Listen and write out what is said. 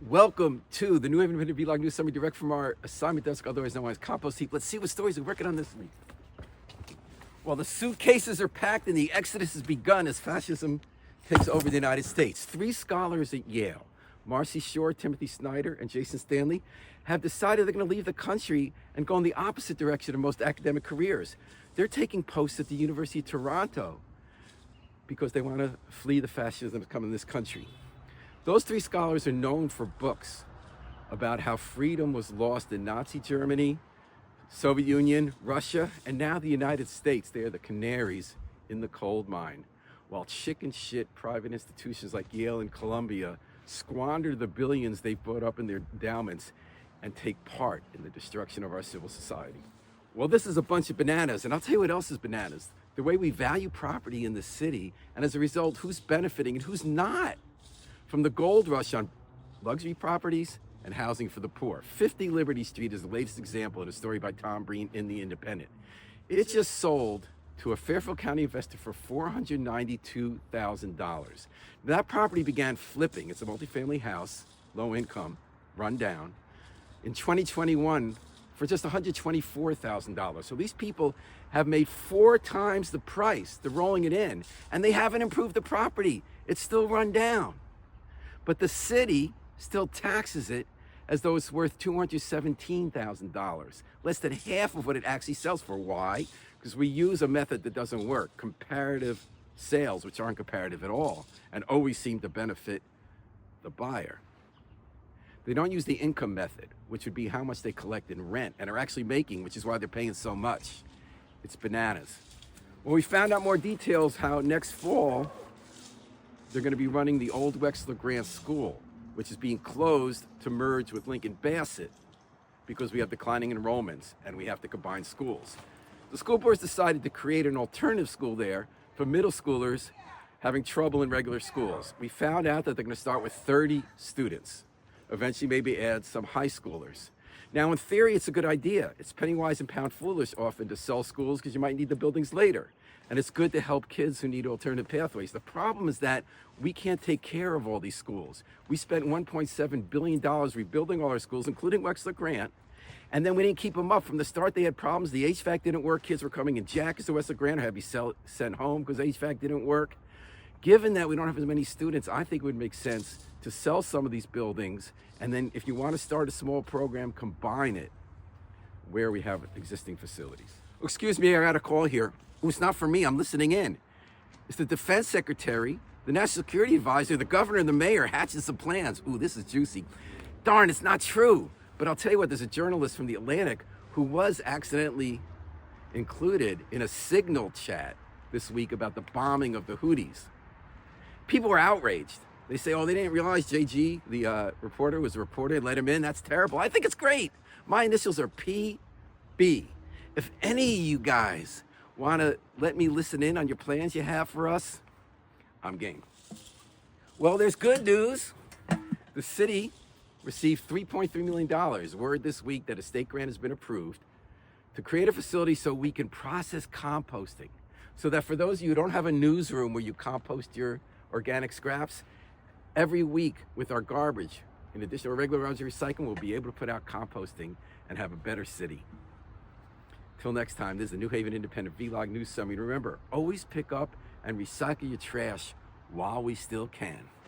Welcome to the New Haven Independent Vlog News Summary, direct from our assignment desk, otherwise known as Compost Heap. Let's see what stories we're working on this week. Well, the suitcases are packed and the exodus has begun as fascism takes over the United States. Three scholars at Yale, Marcy Shore, Timothy Snyder, and Jason Stanley, have decided they're going to leave the country and go in the opposite direction of most academic careers. They're taking posts at the University of Toronto because they want to flee the fascism that's come in this country. Those three scholars are known for books about how freedom was lost in Nazi Germany, Soviet Union, Russia, and now the United States. They are the canaries in the coal mine, while chicken shit private institutions like Yale and Columbia squander the billions they've brought up in their endowments and take part in the destruction of our civil society. Well, this is a bunch of bananas, and I'll tell you what else is bananas. The way we value property in the city, and as a result, who's benefiting and who's not from the gold rush on luxury properties and housing for the poor. 50 Liberty Street is the latest example in a story by Tom Breen in The Independent. It just sold to a Fairfield County investor for $492,000. That property began flipping. It's a multifamily house, low income, run down, in 2021 for just $124,000. So these people have made 4 times the price. They're rolling it in, and they haven't improved the property. It's still run down. But the city still taxes it as though it's worth $217,000, less than half of what it actually sells for. Why? Because we use a method that doesn't work, comparative sales, which aren't comparative at all, and always seem to benefit the buyer. They don't use the income method, which would be how much they collect in rent and are actually making, which is why they're paying so much. It's bananas. Well, we found out more details how next fall, they're going to be running the old Wexler Grant School, which is being closed to merge with Lincoln Bassett because we have declining enrollments and we have to combine schools. The school board's decided to create an alternative school there for middle schoolers having trouble in regular schools. We found out that they're going to start with 30 students, eventually maybe add some high schoolers. Now, in theory, it's a good idea. It's penny wise and pound foolish often to sell schools because you might need the buildings later. And it's good to help kids who need alternative pathways. The problem is that we can't take care of all these schools. We spent $1.7 billion rebuilding all our schools, including Wexler Grant, and then we didn't keep them up. From the start, they had problems. The HVAC didn't work. Kids were coming in jackets to Wexler Grant or had to be sent home because HVAC didn't work. Given that we don't have as many students, I think it would make sense to sell some of these buildings, and then if you want to start a small program, combine it where we have existing facilities. Excuse me, I got a call here. Oh, it's not for me, I'm listening in. It's the Defense Secretary, the National Security Advisor, the Governor, and the Mayor hatching some plans. Ooh, this is juicy. Darn, it's not true. But I'll tell you what, there's a journalist from The Atlantic who was accidentally included in a Signal chat this week about the bombing of the Houthis. People were outraged. They say, oh, they didn't realize JG, the reporter, was a reporter and let him in. That's terrible. I think it's great. My initials are PB. If any of you guys want to let me listen in on your plans you have for us, I'm game. Well, there's good news. The city received $3.3 million. Word this week that a state grant has been approved to create a facility so we can process composting. So that for those of you who don't have a newsroom where you compost your organic scraps, every week with our garbage, in addition to our regular rounds of recycling, we'll be able to put out composting and have a better city. Till next time, this is the New Haven Independent Vlog News Summary. Remember, always pick up and recycle your trash while we still can.